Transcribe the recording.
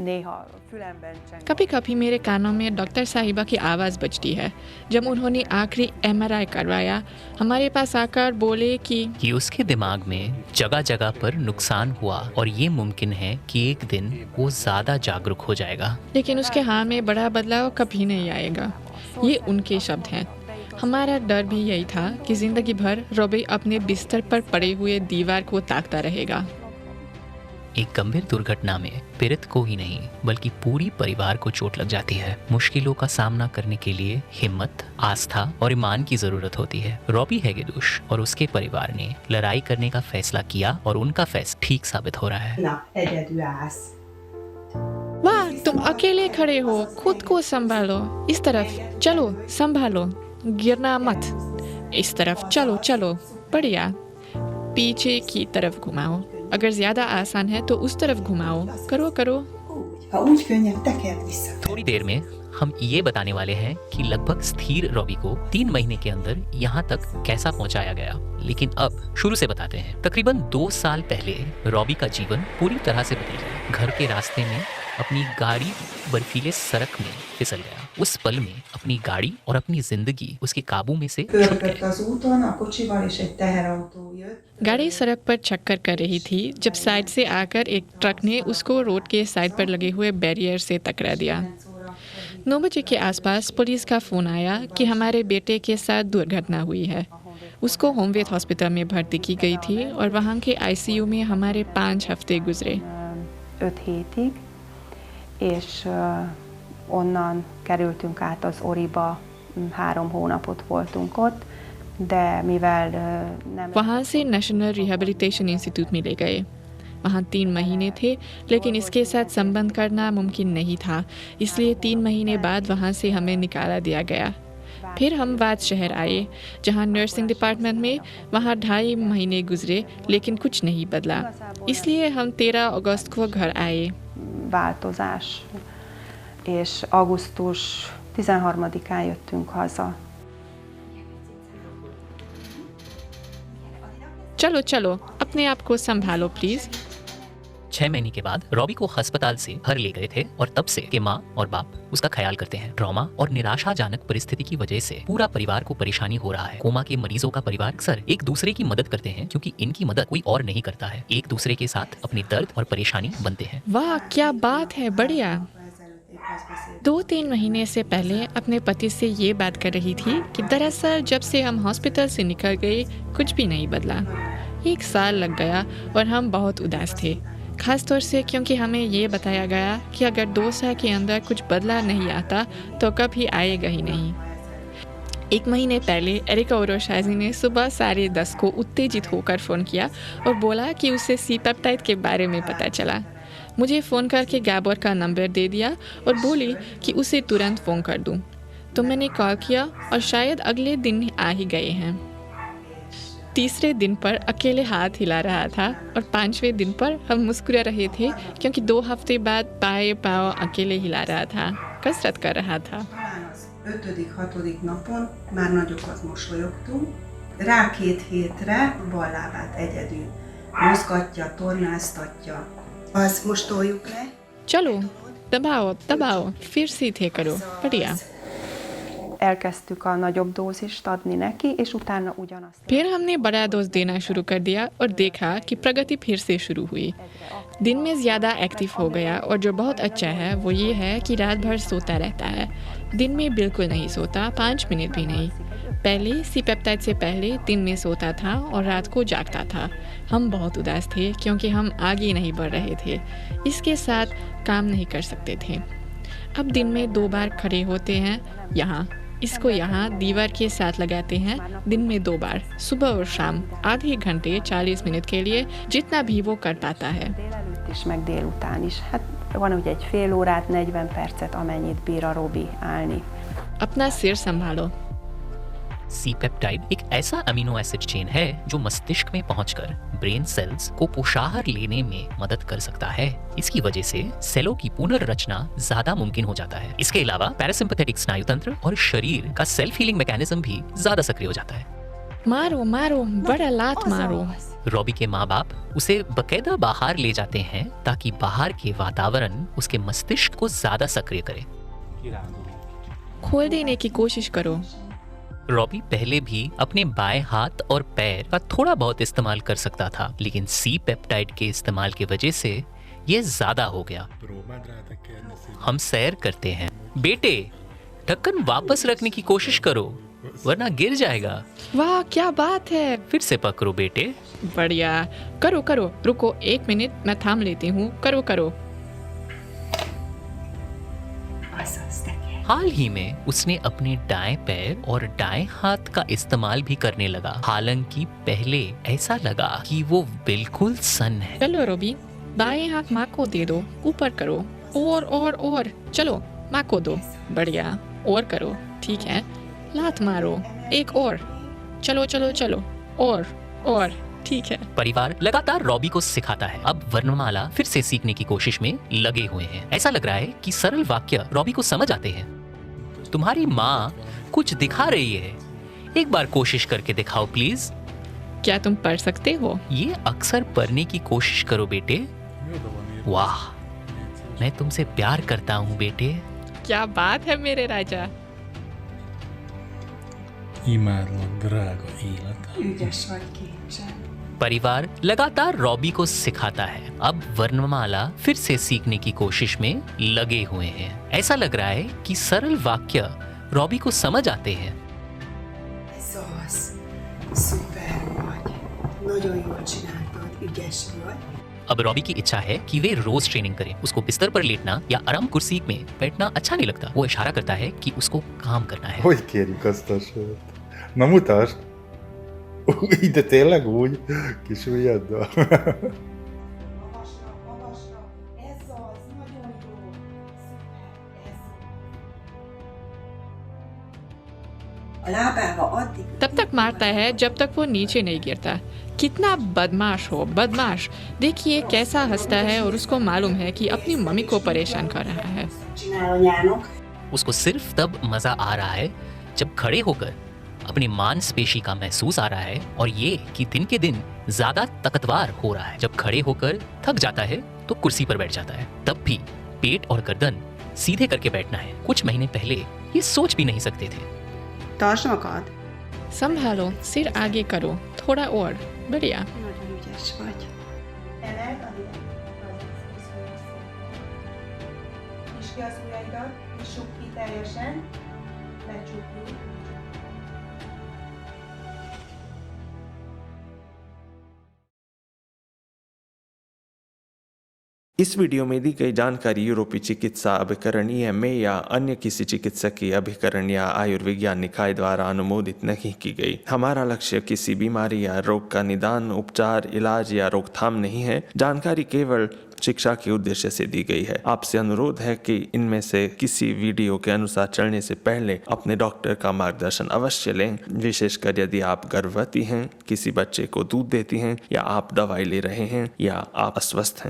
कभी कभी मेरे कानों में डॉक्टर साहिबा की आवाज़ बजती है जब उन्होंने आखिरी एमआरआई करवाया। हमारे पास आकर बोले कि उसके दिमाग में जगह जगह पर नुकसान हुआ और ये मुमकिन है कि एक दिन वो ज़्यादा जागरूक हो जाएगा। लेकिन उसके हाल में बड़ा बदलाव कभी नहीं आएगा। ये उनके शब्द हैं। हमारा डर भी यही था कि जिंदगी भर रॉबी अपने बिस्तर पर पड़े हुए दीवार को ताकता रहेगा। एक गंभीर दुर्घटना में पीड़ित को ही नहीं बल्कि पूरी परिवार को चोट लग जाती है। मुश्किलों का सामना करने के लिए हिम्मत, आस्था और ईमान की जरूरत होती है। रॉबी हेगेदुश और उसके परिवार ने लड़ाई करने का फैसला किया और उनका फैसला ठीक साबित हो रहा है। वाह, तुम अकेले खड़े हो, खुद को संभालो। इस तरफ चलो, संभालो, गिरना मत। इस तरफ चलो चलो, बढ़िया। पीछे की तरफ घुमाओ। अगर ज्यादा आसान है तो उस तरफ घुमाओ। करो करो। थोड़ी देर में हम ये बताने वाले हैं कि लगभग स्थिर रॉबी को 3 महीने के अंदर यहाँ तक कैसा पहुँचाया गया। लेकिन अब शुरू से बताते हैं। तकरीबन 2 साल पहले रॉबी का जीवन पूरी तरह से बदल गया। घर के रास्ते में अपनी गाड़ी बर्फीले सड़क में फिसल गया। उस पल में अपनी गाड़ी और अपनी जिंदगी उसके काबू में से छूट गए। गाड़ी सड़क पर चक्कर कर रही थी जब साइड से आकर एक ट्रक ने उसको रोड के साइड पर लगे हुए बैरियर से टकरा दिया। 9 बजे के आसपास पुलिस का फोन आया कि हमारे बेटे के साथ दुर्घटना हुई है। उसको होमवेट हॉस्पिटल में भर्ती की गई थी और वहाँ के आईसीयू में हमारे 5 हफ्ते गुजरे। 5 hétig, és onnan kerültünk át az Oriba, 3 hónapot voltunk ott, de mivel nem... वहाँ से नेशनल रिहेबिलिटेशन इंस्टीट्यूट में ले गए। वहाँ 3 महीने थे, लेकिन इसके साथ संबंध करना मुमकिन नहीं था, इसलिए 3 महीने बाद वहाँ से हमें निकाला दिया गया। फिर हम वाद शहर आए, जहाँ नर्सिंग डिपार्टमेंट में। वहाँ 2.5 महीने गुजरे, लेकिन कुछ नहीं बदला, इसलिए हम 13 अगस्त को घर आए। Változás, és augusztus 13-án jöttünk haza. चलो चलो, अपने आप को संभालो प्लीज। 6 महीने के बाद रॉबी को अस्पताल से घर ले गए थे और तब से के माँ और बाप उसका ख्याल करते हैं। ट्रॉमा और निराशाजनक परिस्थिति की वजह से पूरा परिवार को परेशानी हो रहा है। कोमा के मरीजों का परिवार अक्सर एक दूसरे की मदद करते हैं क्योंकि इनकी मदद कोई और नहीं करता है। एक दूसरे के साथ अपनी दर्द और परेशानी बनते हैं। वाह, क्या बात है, बढ़िया। 2-3 महीने से पहले अपने पति से ये बात कर रही थी कि दरअसल जब से हम हॉस्पिटल से निकल गए कुछ भी नहीं बदला। 1 साल लग गया और हम बहुत उदास थे, खासतौर से क्योंकि हमें ये बताया गया कि अगर 2 साल के अंदर कुछ बदला नहीं आता तो कभी आएगा ही नहीं। 1 महीने पहले एरिका ओरोशाजी ने सुबह 10:30 को उत्तेजित होकर फ़ोन किया और बोला कि उसे सी पेप्टाइड के बारे में पता चला। मुझे फ़ोन करके गैबोर का नंबर दे दिया और बोली कि उसे तुरंत फ़ोन कर दूं। तो मैंने कॉल किया और शायद अगले दिन आ ही गए हैं। तीसरे दिन पर अकेले हाथ हिला रहा था और 5वें दिन पर हम मुस्कुरा रहे थे क्योंकि 2 हफ्ते बाद बाएं पाँव अकेले हिला रहा था, कसरत कर रहा था। 5.-6. napon már nagyokat mosolyogtunk. Rá 2 hétre bal lábát egyedül mozgatja, tornáztatja. Az most toljuk le. चलो, दबाओ दबाओ, फिर सीधे करो, बढ़िया। Elkezdtük a nagyobb dózist adni neki, és utána ugyanazt. फिर हमने बड़ा डोज देना शुरू कर दिया और देखा कि प्रगति फिर से शुरू हुई। दिन में ज़्यादा एक्टिव हो गया और जो बहुत अच्छा है वो ये है कि रात भर सोता रहता है। दिन में बिल्कुल नहीं सोता, 5 मिनट भी नहीं। पहले सी पेप्टाइड से पहले दिन में सोता था और रात को जागता था। हम बहुत उदास थे क्योंकि हम आगे नहीं बढ़ रहे थे, इसके साथ काम नहीं कर सकते थे। अब दिन में 2 बार खड़े होते हैं, यहाँ इसको यहाँ दीवार के साथ लगाते हैं। दिन में 2 बार, सुबह और शाम, आधे घंटे 40 मिनट के लिए, जितना भी वो कर पाता है। Délelőtt is, meg délután is. Hát van úgy egy fél órát, 40 percet, amennyit bír a Robi állni. अपना सिर संभालो। सी पेप्टाइड एक ऐसा अमीनो एसिड चेन है जो मस्तिष्क में पहुंचकर ब्रेन सेल्स को पोषाहार लेने में मदद कर सकता है। इसकी वजह से सेलों की पुनर्रचना ज्यादा मुमकिन हो जाता है। इसके अलावा पैरासिम्पैथेटिक स्नायु तंत्र और शरीर का सेल्फ हीलिंग मैकेनिज्म भी ज्यादा सक्रिय हो जाता है। मारो मारो, बड़ा लात मारो। रॉबी के माँ बाप उसे बकायदा बाहर ले जाते हैं ताकि बाहर के वातावरण उसके मस्तिष्क को ज्यादा सक्रिय करे। खोल देने की कोशिश करो। रॉबी पहले भी अपने बाएं हाथ और पैर का थोड़ा बहुत इस्तेमाल कर सकता था, लेकिन सी पेप्टाइड के इस्तेमाल की वजह से ये ज्यादा हो गया। हम सैर करते हैं। बेटे, ढक्कन वापस रखने की कोशिश करो वरना गिर जाएगा। वाह क्या बात है। फिर से पकड़ो बेटे। बढ़िया। करो करो, रुको 1 मिनट, मैं थाम लेती हूँ। करो करो। हाल ही में उसने अपने दाएं पैर और दाएं हाथ का इस्तेमाल भी करने लगा। हालांकि पहले ऐसा लगा कि वो बिल्कुल सन है। चलो रॉबी, बाएं हाथ माँ को दे दो। ऊपर करो। और चलो माँ को दो। बढ़िया। और करो। ठीक है, लात मारो। एक और। चलो चलो चलो। और ठीक है। परिवार लगातार रॉबी को सिखाता है। अब वर्णमाला फिर से सीखने की कोशिश में लगे हुए हैं। ऐसा लग रहा है कि सरल वाक्य रॉबी को समझ आते हैं। तुम्हारी माँ कुछ दिखा रही है, एक बार कोशिश करके दिखाओ प्लीज। क्या तुम पढ़ सकते हो? ये अक्सर पढ़ने की कोशिश करो बेटे। वाह, मैं तुमसे प्यार करता हूँ बेटे। क्या बात है मेरे राजा। Imádlak, drága életem. Ügyes vagy, kincsem. परिवार लगातार रॉबी को सिखाता है। अब वर्णमाला फिर से सीखने की कोशिश में लगे हुए हैं। ऐसा लग रहा है कि सरल वाक्य रॉबी को समझ आते हैं। Ez az. Szuper vagy. Nagyon jól csináltad, ügyes vagy. अब रॉबी की इच्छा है कि वे रोज ट्रेनिंग करें। उसको बिस्तर पर लेटना या आराम कुर्सी में बैठना अच्छा नहीं लगता। वो इशारा करता है कि उसको काम करना है। Hogy kérjük azt a sört? Na mutasd! Úgy, de tényleg úgy? Kis ujjaddal? Magasra, magasra. Ez az. Nagyon jó. Szuper. Ez az. A lábába addig... तब तक मारता है जब तक वो नीचे नहीं गिरता। कितना बदमाश हो, बदमाश। देखिए कैसा हंसता है और उसको मालूम है कि अपनी मम्मी को परेशान कर रहा है। Csinál anyának. उसको सिर्फ तब मजा आ रहा है जब खड़े होकर अपनी मांसपेशी का महसूस आ रहा है और ये कि दिन के दिन ज्यादा ताकतवर हो रहा है। जब खड़े होकर थक जाता है तो कुर्सी पर बैठ जाता है। तब भी पेट और गर्दन सीधे करके बैठना है। कुछ महीने पहले ये सोच भी नहीं सकते थे। Tartsd magad. संभालो, सिर आगे करो। थोड़ा और। बढ़िया। Nagyon ügyes vagy. Emeld a Nyisd ki az ujjaidat, nyissuk ki teljesen, lecsukjuk. इस वीडियो में दी गई जानकारी यूरोपीय चिकित्सा अभिकरण EMA या अन्य किसी चिकित्सकीय अभिकरण या आयुर्विज्ञान निकाय द्वारा अनुमोदित नहीं की गई। हमारा लक्ष्य किसी बीमारी या रोग का निदान, उपचार, इलाज या रोकथाम नहीं है। जानकारी केवल शिक्षा के उद्देश्य से दी गई है। आपसे अनुरोध है कि इनमें से किसी वीडियो के अनुसार चलने से पहले अपने डॉक्टर का मार्गदर्शन अवश्य लें, विशेषकर यदि आप गर्भवती हैं, किसी बच्चे को दूध देती हैं या आप दवाई ले रहे हैं या आप अस्वस्थ हैं।